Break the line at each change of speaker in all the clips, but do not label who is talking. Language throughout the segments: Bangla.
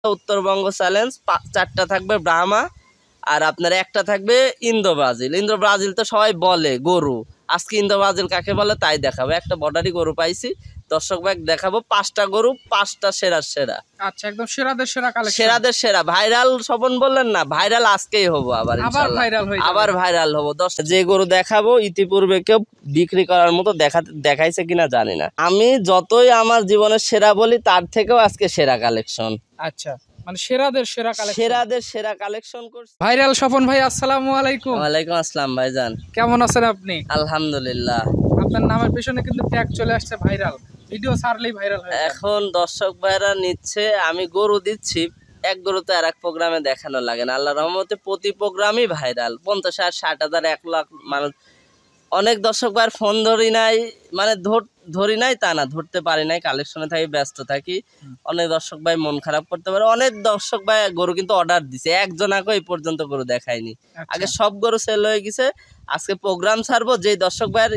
উত্তরবঙ্গ চ্যালেঞ্জ, চারটা থাকবে ব্রাহ্মা আর আপনার একটা থাকবে ইন্দো ব্রাজিল। ইন্দো ব্রাজিল তো সবাই বলে গরু, আজকে ইন্দো ব্রাজিল কাকে বলে তাই দেখাবো। একটা বর্ডারি গরু পাইছি, দর্শক ভাই দেখাবো 5টা গরু, 5টা সেরা সেরা।
আচ্ছা, একদম সেরাদের সেরা কালেকশন,
সেরাদের সেরা। ভাইরাল স্বপন বললেন না, ভাইরাল আজকেই হবো আবার ইনশাআল্লাহ, আবার ভাইরাল হবো। যে গরু দেখাবো ইতিপূর্বে কেউ বিক্রি করার মতো দেখাইছে কিনা জানি না। আমি যতই আমার জীবনের সেরা বলি, তার থেকেও আজকে সেরা কালেকশন।
আচ্ছা, মানে সেরাদের সেরা কালেকশন,
সেরাদের সেরা কালেকশন করছি।
ভাইরাল স্বপন ভাই, আসসালামু আলাইকুম।
ওয়ালাইকুম আসসালাম ভাইজান,
কেমন আছেন আপনি?
আলহামদুলিল্লাহ।
আপনার নামের পেছনে কিন্তু ট্যাগ চলে আসছে ভাইরাল, ভিডিও ছাড়লেই ভাইরাল হয়।
এখন দর্শক ভাইরা নিচ্ছে, আমি গরু দিচ্ছি, এক গরু তো আর এক প্রোগ্রামে দেখানো লাগে না। আল্লাহর রহমতে প্রতি প্রোগ্রামই ভাইরাল। 50,000, 60,000, 1 লাখ মানুষ। অনেক দর্শক ভাইয়ের ফোন ধরি নাই, মানে ধরি নাই তা না, ধরতে পারি নাই, কালেকশনে থাকি, ব্যস্ত থাকি। অনেক দর্শক ভাই মন খারাপ করতে পারে। অনেক দর্শক ভাই গরু কিন্তু অর্ডার দিছে, একজন আগে এই পর্যন্ত গরু দেখায়নি। আগে সব গরু সেল হয়ে গেছে। আজকে প্রোগ্রাম ছাড়বো, যেই দর্শক ভাইয়ের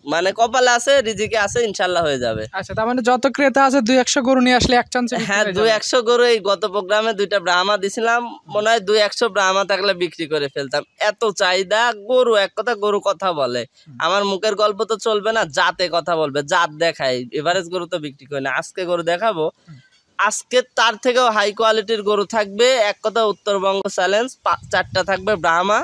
মানে কপালে আছে, রিজিকে আছে, ইনশাল্লাহ হয়ে যাবে।
আচ্ছা, তার মানে যত ক্রেতা আছে 200 গরু নিয়ে আসলে এক চান্সে।
হ্যাঁ, 200 গরু। এই গত প্রোগ্রামে 2টা ব্রাহ্মা দিছিলাম, মনে হয় 200 ব্রাহ্মা থাকলে বিক্রি করে ফেলতাম। এত চাহিদা গরু, এক কথা গরু কথা বলে। আমার মুখের গল্প তো চলবে না, জাতে কথা বলবে, জাত দেখাই। এভারেজ গরু তো বিক্রি করি না। আজকে গরু দেখাবো, আজকে তার থেকেও হাই কোয়ালিটির গরু থাকবে। এক কথা উত্তরবঙ্গ চ্যালেঞ্জ, 4টা থাকবে ব্রাহ্মা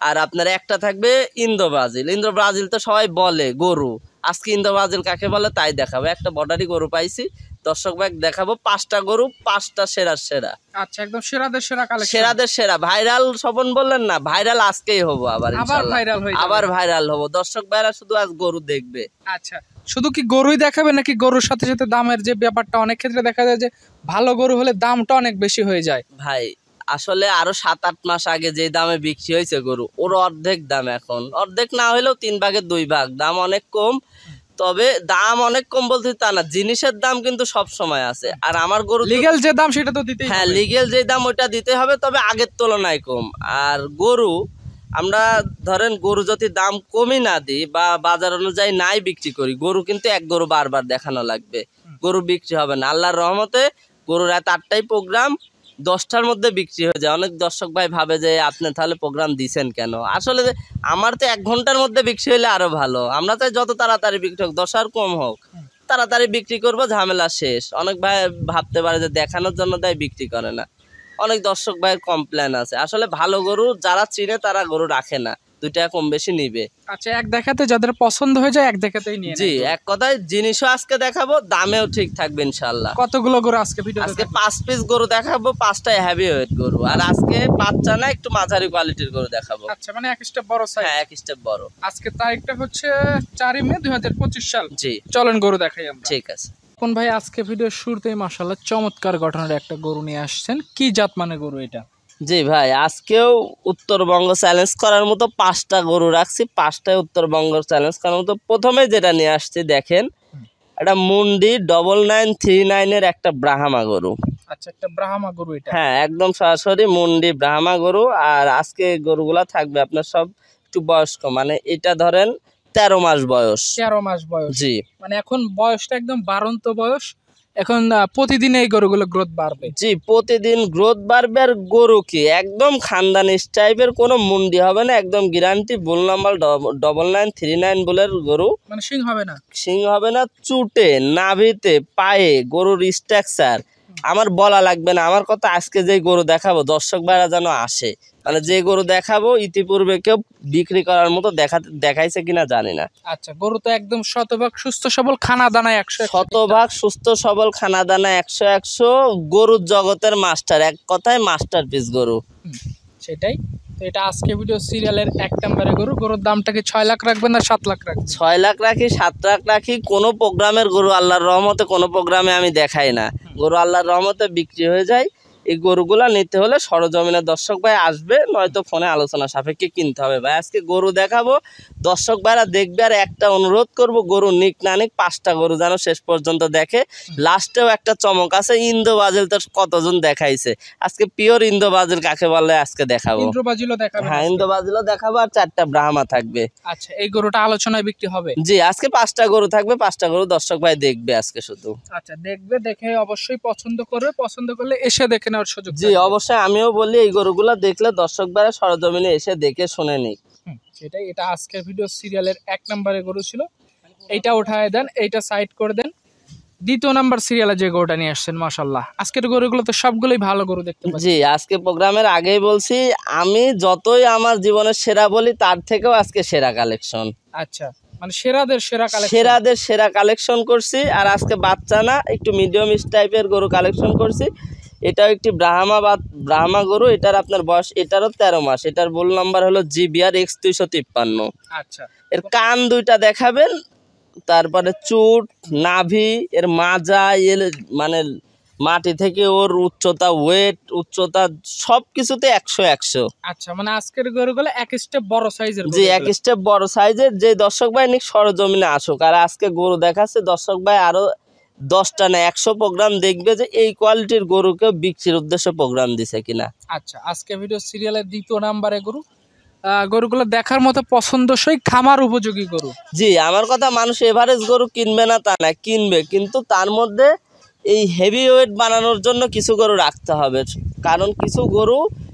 আর আপনার একটা থাকবে ইন্দো ব্রাজিল। ইন্দো ব্রাজিল তো সবাই বলে গরু, আজকে ইন্দো ব্রাজিল কাকে বলে তাই দেখাবো। একটা বর্ডারি গরু পাইছি, দর্শক ভাই দেখাবো 5টা গরু, 5টা সেরা সেরা।
আচ্ছা, একদম সেরাদের সেরা কালেকশন,
সেরাদের সেরা। ভাইরাল স্বপন বললেন না, ভাইরাল আজকেই হবো আবার ইনশাআল্লাহ, আবার ভাইরাল হবো। দর্শক ভাইরা শুধু আজ গরু দেখবে।
আচ্ছা, শুধু কি গরুই দেখাবে নাকি গরুর সাথে সাথে দামের যে ব্যাপারটা? অনেক ক্ষেত্রে দেখা যায় যে ভালো গরু হলে দামটা অনেক বেশি হয়ে যায়।
ভাই আসলে আরো 7-8 মাস আগে যে দামে বিক্রি হয়েছে গরু, ওর অর্ধেক দাম এখন। অর্ধেক না হলেও 3 ভাগের 2 ভাগ দাম, অনেক কম। তবে দাম অনেক কম বলতে তা না, জিনিসের দাম কিন্তু সব সময় আছে। আর আমার গরু
লিগ্যাল যে দাম সেটা তো দিতেই হবে।
হ্যাঁ, লিগ্যাল যে দাম ওইটা দিতে হবে, তবে আগের তুলনায় কম। আর গরু আমরা ধরেন গরু যদি দাম কমই না দিই বা বাজার অনুযায়ী নাই বিক্রি করি, গরু কিন্তু এক গরু বারবার দেখানো লাগবে, গরু বিক্রি হবে না। আল্লাহর রহমতে গরুর রাত 8টায় প্রোগ্রাম, 10টার মধ্যে বিক্রি হয়ে যায়। অনেক দর্শক ভাই ভাবে যে আপনি তাহলে প্রোগ্রাম দিছেন কেন? আসলে আমার তো 1 ঘন্টার মধ্যে বিক্রি হলে আরো ভালো। আমরা চাই যত তাড়াতাড়ি বিক্রি হোক, 10 আর কম হোক, তাড়াতাড়ি বিক্রি করবো, ঝামেলা শেষ। অনেক ভাই ভাবতে পারে যে দেখানোর জন্য তাই বিক্রি করে না। অনেক দর্শক ভাইয়ের কমপ্লেন আছে। আসলে ভালো গরু যারা চিনে তারা গরু রাখে না, 2 টাকা কম বেশি নিবে।
আচ্ছা, এক দেখাতে যাদের পছন্দ হয়ে যায় এক দেখাতেই নিয়ে নেয়।
জি, এক কথায় জিনিসও আজকে দেখাবো, দামেও ঠিক থাকবে ইনশাআল্লাহ।
কতগুলো গরু আজকে ভিডিওতে?
আজকে 5 পিস গরু দেখাবো, 5টাই হেভি ওয়েট গরু। আর আজকে বাচ্চা না, একটু মাঝারি কোয়ালিটির গরু দেখাবো।
আচ্ছা, মানে এক স্টেপ বড় সাইজ।
হ্যাঁ, এক স্টেপ বড়।
আজকে তারিখটা হচ্ছে 4 মে 2025 সাল।
জি,
চলেন গরু দেখাই আমরা।
ঠিক আছে।
কোন ভাই আজকে ভিডিওর শুরুতেই মাশাআল্লাহ চমৎকার গঠনের একটা গরু নিয়ে আসছেন। কি জাত মানে গরু এটা?
জি ভাই, আজকেও উত্তরবঙ্গ চ্যালেঞ্জ করার মতো 5টা গরু রাখছি, 5টায় উত্তরবঙ্গ চ্যালেঞ্জ করার মতো। প্রথমে যেটা নিয়ে আসছি দেখেন, একটা মুন্ডি 9939 এর একটা ব্রাহ্মা গরু।
আচ্ছা, একটা ব্রাহ্মা গরু এটা?
হ্যাঁ, একদম সরাসরি মুন্ডি ব্রাহ্মা গরু। আর আজকে গরুগুলা থাকবে আপনার সব একটু বয়স্ক, মানে এটা ধরেন 13 মাস বয়স।
13 মাস বয়স?
জি,
মানে এখন বয়সটা একদম বাড়ন্ত বয়স। এখন প্রতিদিন এই গরুগুলো গ্রোথ বাড়বে?
জি, প্রতিদিন গ্রোথ বাড়বে। আর গরু কি একদম খানদানি টাইপের, কোনো মুন্ডি হবে না, একদম গ্যারান্টি। বুল নাম্বার 9939 বুলের গরু।
মানে সিং হবে না?
সিং হবে না। চুটে, নাভিতে, পায়ে গরুর স্ট্রাকচার আমার বলা লাগবে না। আমার কথা, আজকে যে গরু দেখাবো দর্শক ভাইরা যেন আসে, মানে যে গরু দেখাবো ইতিপূর্বে কেউ বিক্রি করার মতো দেখাইছে কিনা জানি না।
আচ্ছা, গরু তো একদম শতভাগ সুস্থ সবল, খানা দানা 100,
শতভাগ সুস্থ সবল, খানা দানা 100 গরুর জগতের মাস্টার, এক কথায় মাস্টার পিস গরু।
সেটাই তো। এটা আজকে ভিডিও সিরিয়ালের 1 নম্বরে গরু। গরুর দামটা কি 6 লাখ রাখবেন না 7 লাখ রাখবেন?
6 লাখ রাখি, 7 লাখ রাখি। কোনো প্রোগ্রামের গরু আল্লাহর রহমতে কোনো প্রোগ্রামে আমি দেখাই না। গরু আল্লাহর রহমতে বিক্রি হয়ে যায়। এই গরুগুলা নিতে হলে সরজমিনে দর্শক ভাই আসবে, নয়তো ফোনে আলোচনা সাপেক্ষে কিনতে হবে ভাই। আজকে গরু দেখাবো, দর্শক ভাইরা দেখবে। আর একটা অনুরোধ করব, গরু নিক না নিক 5টা গরু যেন শেষ পর্যন্ত দেখে। লাস্টেও একটা চমক আছে, ইন্দো বাজিল তো কতজন দেখাইছে, আজকে পিওর ইন্দো বাজিল কাকে বলে আজকে দেখাবো। হ্যাঁ, ইন্দো বাজিলও দেখাবো, আর 4টা ব্রাহ্মা থাকবে।
আচ্ছা, এই গরুটা আলোচনায় বিক্রি হবে?
জি, আজকে 5টা গরু থাকবে, 5টা গরু দর্শক ভাই দেখবে আজকে শুধু।
আচ্ছা, দেখবে, দেখে অবশ্যই পছন্দ করবে, পছন্দ করলে এসে দেখে নেওয়ার সুযোগ।
জি অবশ্যই, আমিও বলি এই গরুগুলা দেখলে দর্শক ভাইরা সরজমিনে এসে দেখে শুনে নিক।
সেটাই, এটা আজকের ভিডিও সিরিয়ালের 1 নম্বরে গরু ছিল, এইটা উঠায় দেন, এইটা সাইড করে দেন। 2 নম্বর সিরিয়ালে যে গরুটা নিয়ে আসছেন, মাশাআল্লাহ, আজকের গরুগুলো তো সবগুলোই ভালো গরু দেখতে পাচ্ছি।
জি, আজকে প্রোগ্রামের আগেই বলছি, আমি যতই আমার জীবনের সেরা বলি, তার থেকেও আজকে সেরা কালেকশন।
আচ্ছা, মানে সেরাদের
সেরা কালেকশন করছি। আর আজকে বাচ্চা না, একটু মিডিয়াম টাইপের গরু কালেকশন করছি। এটাও একটি ব্রাহ্মা গরু, এটার আপনার বয়স, এটারও 13 মাস। এটার মূল নাম্বার হলো GBR X253।
আচ্ছা,
এর কান 2টা দেখাবেন, তারপরে চুট, নাভি, এর মাজা, এর মানে মাটি থেকে ওর উচ্চতা, ওয়েট, উচ্চতা সবকিছুতে 100।
আচ্ছা, মানে আজকের গরুগুলো এক স্টেপ বড় সাইজের।
জি, এক স্টেপ বড় সাইজের। যে দর্শক ভাই নিক সরজমিনে আসুক। আর আজকে গরু দেখাচ্ছে দর্শক ভাই, আরো 10টা না 100 প্রোগ্রাম দেখবে যে এই কোয়ালিটির গরুকে বিক্রির উদ্দেশ্যে প্রোগ্রাম দিছে কিনা।
আচ্ছা, আজকে ভিডিও সিরিয়ালের 2 নম্বরে গরু, গরুগুলো দেখার মতো পছন্দসই, খামার উপযোগী গরু।
জি, আমার কথা, মানুষ এভারেজ গরু কিনবে না তা না, কিনবে, কিন্তু তার মধ্যে এই হেভি ওয়েট বানানোর জন্য কিছু গরু রাখতে হবে। কারণ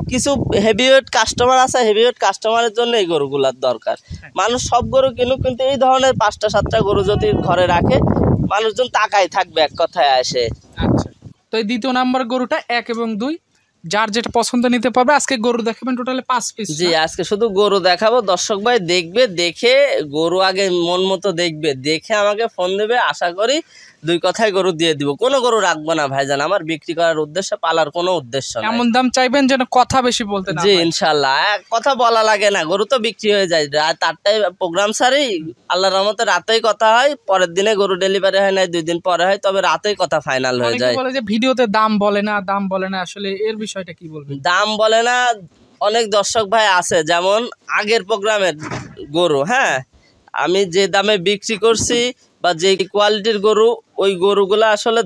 কিছু হেভি ওয়েট কাস্টমার আছে, হেভি ওয়েট কাস্টমারের জন্য এই গরুগুলার দরকার। মানুষ সব গরু কিনুক, কিন্তু এই ধরনের 5টা 7টা গরু যদি ঘরে রাখে, মানুষজন তাকাই থাকবে এক কথায় আসে।
আচ্ছা, তো এই 2 নম্বর গরুটা 1 এবং 2 যার যেটা পছন্দ নিতে পারবে। আজকে গরু দেখাবেন টোটালি 5 পিস।
জি, আজকে শুধু গরু দেখাবো, দর্শক ভাই দেখবে, দেখে গরু আগে মন মতো দেখবে, দেখে আমাকে ফোন দেবে। আশা করি 2 কথায় গরু দিয়ে দিব, কোনো গরু রাখবো না ভাইজান। আমার বিক্রি করার উদ্দেশ্যে, পালার কোনো উদ্দেশ্য না।
এমন দাম চাইবেন যেন কথা বেশি বলতে না হয়।
জি ইনশাল্লাহ, কথা বলা লাগে না, গরু তো বিক্রি হয়ে যায়। রাত 8টায় প্রোগ্রাম সারি, আল্লাহর রহমতে রাতেই কথা হয়। পরের দিনে গরু ডেলিভারি হয় না, 2 দিন পরে হয়, তবে রাতেই কথা ফাইনাল হয়ে যায়।
বলে যে ভিডিওতে দাম বলে না, আসলে এর বিষয়টা কি বলবেন?
দাম বলে না, অনেক দর্শক ভাই আছে, যেমন আগের প্রোগ্রামের গরু, হ্যাঁ, আমি যে দামে বিক্রি করছি বা যে কোয়ালিটির গরু, ওই গরুগুলা আসলে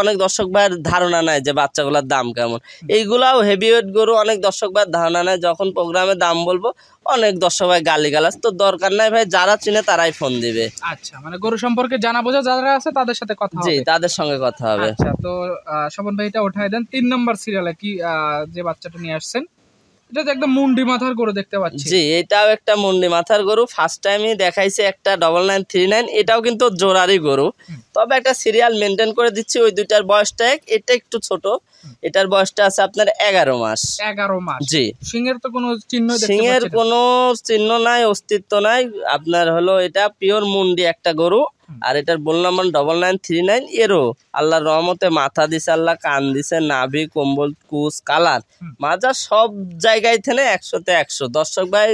অনেক দর্শক ভাইয়ের ধারণা নাই যে বাচ্চাগুলোর দাম কেমন। এইগুলাও হেভিওয়েট গরু, অনেক দর্শক ভাইয়ের ধারণা নাই। যখন প্রোগ্রামে দাম বলবো, অনেক দর্শক ভাই গালিগালাজ, তো দরকার নাই ভাই, যারা চিনে তারাই ফোন দিবে।
আচ্ছা, মানে গরু সম্পর্কে জানা বোঝা যারা আছে তাদের সাথে কথা হবে।
জি, তাদের সঙ্গে কথা হবে।
আচ্ছা, তো স্বপন ভাই এটা উঠায় দেন। 3 নম্বর সিরিয়ালে কি যে বাচ্চাটা নিয়ে আসছেন, এটা তো একদম মুন্ডি মাথার গরু দেখতে পাচ্ছি।
জি, এটাও একটা মুন্ডি মাথার গরু। ফার্স্ট টাইমই দেখাইছে একটা 9939, এটাও কিন্তু জোড়ারই গরু। তবে একটা সিরিয়াল মেনটেন করে দিচ্ছি, ওই 2টার বয়সটা এটা একটু ছোট। এটার বয়সটা আছে আপনার 11 মাস।
11 মাস।
জি,
সিংহের তো কোনো চিহ্ন দেখতে পাচ্ছি না।
সিংহের কোনো চিহ্ন নাই, অস্তিত্ব নাই। আপনার হলো এটা পিওর মুন্ডি একটা গরু। আর এটার বল নাম্বার 9939। এরও আল্লাহর রহমতে মাথা দিছে আল্লাহ, কান দিছে, নাভি, কম্বল, কুচ, কালার, মাজা সব জায়গায় থেকে 100তে 100। দর্শক ভাই,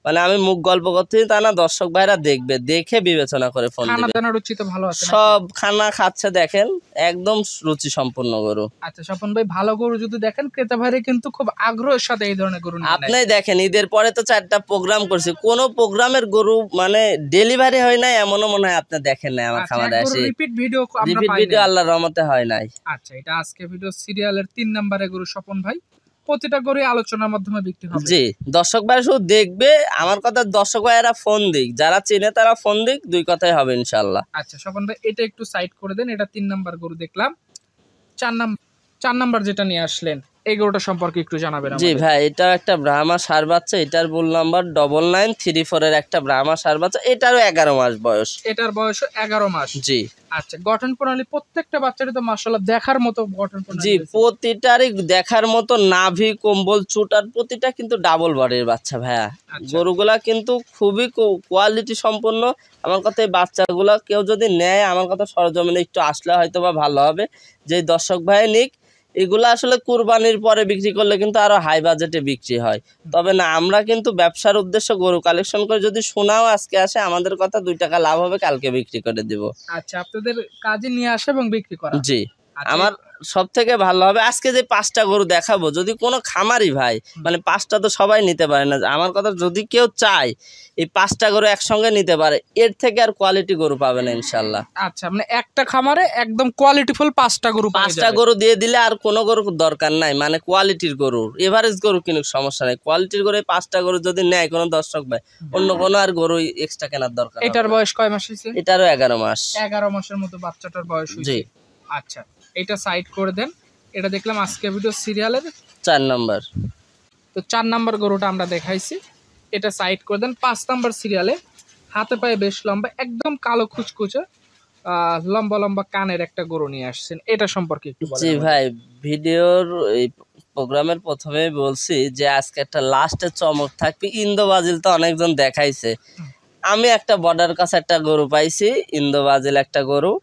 মানে আমি মুখ গল্প করতে তা না, দর্শক ভাইরা দেখবে, দেখে বিবেচনা করে ফোন দিবে।
খানা রুচি তো ভালো আছে,
সব খানা খাচ্ছে, দেখেন একদম রুচি সম্পন্ন গরু।
আচ্ছা স্বপন ভাই, ভালো গরু যদি দেখেন, ক্রেতা ভাইরা কিন্তু খুব আগ্রহের সাথে এই ধরনের গরু নেয়।
আপনি দেখেন, ঈদের পরে তো 4টা প্রোগ্রাম করছি, কোন প্রোগ্রামের গরু মানে ডেলিভারি হয় নাই এমনও মনে হয় আপনি দেখেন নাই আমার খামারে আসে।
রিপিট ভিডিও
আল্লাহর রহমতে হয় নাই।
আচ্ছা, এটা আজকে ভিডিও সিরিয়ালের 3 নম্বরে গরু স্বপন ভাই, প্রতিটা গরু আলোচনার মাধ্যমে বিক্রি হবে।
জি, দর্শক ভাই শুধু দেখবে, আমার কথা, দর্শক ভাইরা ফোন দিক, যারা চেনে তারা ফোন দিক, 2 কথাই হবে ইনশাআল্লাহ।
আচ্ছা স্বপন ভাই, এটা একটু সাইড করে দেন। এটা 3 নম্বর গরু দেখলাম। 4 নম্বর যেটা নিয়ে আসলেন, এই গরুটা সম্পর্কে একটু জানাবেন।
জি ভাই, এটা একটা ব্রাহ্মা ষাঁড় বাচ্চা। এটার বুল নাম্বার 9934 এর একটা ব্রাহ্মা ষাঁড় বাচ্চা। এটারও 11 মাস বয়স।
এটার বয়স 11 মাস।
জি।
আচ্ছা, গঠন প্রণালী প্রত্যেকটা বাচ্চারই তো মাশাআল্লাহ দেখার মতো গঠন প্রণালী।
জি, প্রতিটারই দেখার মতো, নাভি, কম্বল, চুট, আর প্রতিটা কিন্তু ডাবল বডির বাচ্চা ভাইয়া। গরুগুলা কিন্তু খুবই কোয়ালিটি সম্পন্ন। আমার কথা, এই বাচ্চাগুলা কেউ যদি নেয়, আমার কথা সরজমিনে একটু আসলে হয়তো বা ভালো হবে। যে দর্শক ভাই নিক, এগুলো আসলে কুরবানির পরে বিক্রি করলে কিন্তু আরো হাই বাজেটে বিক্রি হয়। তবে না, আমরা কিন্তু ব্যবসার উদ্দেশ্যে গরু কালেকশন করে, যদি শোনাও আজকে আসে, আমাদের কথা 2 টাকা লাভ হবে, কালকে বিক্রি করে দিব।
আচ্ছা, আপনাদের কাজে নিয়ে আসে এবং বিক্রি করা।
জি। আমার সব থেকে ভালো হবে আজকে যে 5টা গরু দেখাবো, যদি কোনো খামারি ভাই মানে 5টা তো সবাই নিতে পারে না, আমার কথা যদি কেউ চায় এই 5টা গরু একসঙ্গে নিতে পারে, এর থেকে আর কোয়ালিটি গরু পাবে না ইনশাল্লাহ।
আচ্ছা, মানে একটা খামারে একদম কোয়ালিটিফুল 5টা গরু পেয়ে
5টা
যাবে।
গরু দিয়ে দিলে আর কোনো গরু দরকার নাই, মানে কোয়ালিটির গরু, এভারেজ গরু কিনুক সমস্যা নাই, কোয়ালিটির গরু এই 5টা গরু যদি নেয় কোনো দর্শক ভাই, অন্য কোনো আর গরু এক্সট্রা কেনার দরকার হবে
এটার
না।
বয়স কয় মাস হয়েছে?
এটারও 11 মাস।
11 মাসের মতো বাচ্চাটার বয়স হয়েছে।
জি।
আচ্ছা, এটা সাইড করে দেন। এটা দেখলাম আজকে ভিডিও সিরিয়ালের
4 নাম্বার।
তো 4 নাম্বার গরুটা আমরা দেখাইছি, এটা সাইড করে দেন। 5 নাম্বার সিরিয়ালে হাতে পায়ে বেশ লম্বা, একদম কালো কুচকুচে, লম্বা লম্বা কানের একটা গরু নিয়ে আসছেন, এটা সম্পর্কে একটু বলেন।
জি ভাই, ভিডিওর এই প্রোগ্রামের প্রথমে বলছি যে আজকে একটা লাস্টে চমক থাকবে। ইন্দো বাজিল তো অনেকজন দেখাইছে, আমি একটা বর্ডার কাছে একটা গরু পাইছি, ইন্দো বাজিল একটা গরু।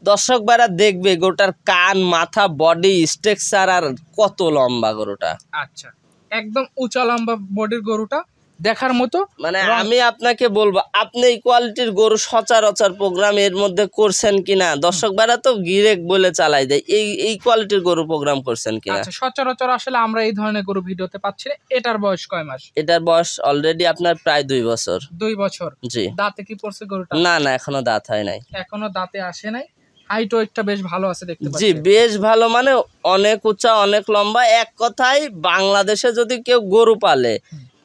দর্শক ভাইরা দেখবে গরুটার কান, মাথা, বডি স্ট্রাকচার আর কত লম্বা গরুটা।
আচ্ছা, একদম উঁচা লম্বা বডির গরুটা দেখার মতো।
মানে আমি আপনাকে বলবো, আপনি এই কোয়ালিটির গরু সচরাচর প্রোগ্রাম এর মধ্যে করছেন কিনা? দর্শক ভাইরা তো গিরেক বলে চালাই দেয়, এই কোয়ালিটির গরু প্রোগ্রাম করছেন কিনা?
আচ্ছা, সচরাচর আসলে আমরা এই ধরনের গরু ভিডিওতে পাচ্ছি না। এটার বয়স কয় মাস?
এটার বয়স অলরেডি আপনার প্রায় 2 বছর।
2 বছর।
জি।
দাঁতে কি পড়ছে গরুটা?
না না, এখনো দাঁত হয় নাই।
এখনো দাঁতে আসে নাই। হাইটও একটা বেশ ভালো আছে দেখতে
জি
পাচ্ছি।
বেশ ভালো, মানে অনেক উঁচা অনেক লম্বা। এক কথায় বাংলাদেশে যদি কেউ গরু পালে,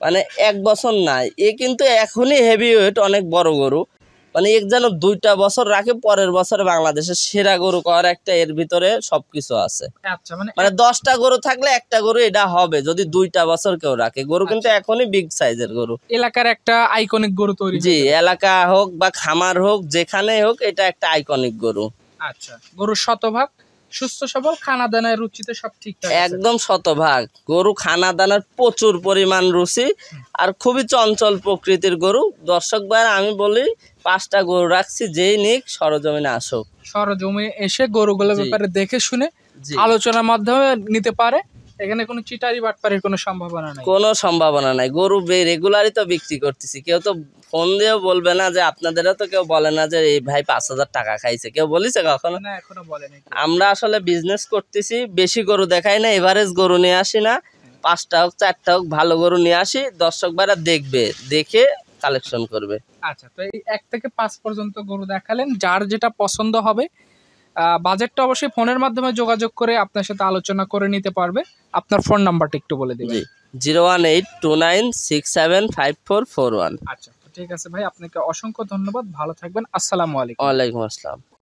মানে 1 বছর নাই, এ কিন্তু এখনই হেভি ওয়েট, অনেক বড় গরু, মানে এক যেন 2টা বছর রাখে, পরের বছরে বাংলাদেশের সেরা গরু করার একটা এর ভিতরে সবকিছু আছে।
আচ্ছা, মানে
মানে 10টা গরু থাকলে একটা গরু এটা হবে যদি 2টা বছর কেউ রাখে। গরু কিন্তু এখনই বিগ সাইজের গরু।
এলাকার একটা আইকনিক গরু তৈরি।
জি, এলাকা হোক বা খামার হোক, যেখানে হোক, এটা একটা আইকনিক গরু।
আচ্ছা, গরু শতভাগ সুস্থ সবল, খানা দানায় রুচিতে সব ঠিকঠাক আছে।
একদম শতভাগ। গরু খানা দানার প্রচুর পরিমাণ রুচি, আর খুবই চঞ্চল প্রকৃতির গরু। দর্শক ভাইরা আমি বলি 5টা গরু রাখছি, যেই নিক সরজমিনে আসুক,
সরজমিনে এসে গরুগুলোর
জি।
ব্যাপারে দেখে শুনে
জি।
আলোচনার মাধ্যমে নিতে পারে। এখানে কোনো চিটারি বাটপারের কোনো সম্ভাবনা নাই।
কোনো সম্ভাবনা নাই। গরু রেগুলারই তো বিক্রি করতেছি, কেউ তো ফোন দিয়েও বলবে না যে, আপনাদেরও তো কেউ বলে না যে এই ভাই 5,000 টাকা খাইছে, কেউ বলিছে কখনো?
না, এখনো বলেনি।
আমরা আসলে বিজনেস করতেছি, বেশি গরু দেখাই না, এভারেজ গরু নিয়ে আসি না, 5টা হোক 4টা হোক ভালো গরু নিয়ে আসি, দর্শক ভাইরা দেখবে, দেখে কালেকশন করবে।
আচ্ছা, তো এই 1 থেকে 5 পর্যন্ত গরু দেখালেন, যার যেটা পছন্দ হবে বাজেটটা অবশ্যই ফোনের মাধ্যমে যোগাযোগ করে আপনার সাথে আলোচনা করে নিতে পারবে। আপনার ফোন নাম্বারটা একটু বলে দিবেন।
জি, 01829675441।
আচ্ছা, ঠিক আছে ভাই, আপনাকে অসংখ্য ধন্যবাদ, ভালো থাকবেন, আসসালামু আলাইকুম।
ওয়ালাইকুম আসসালাম।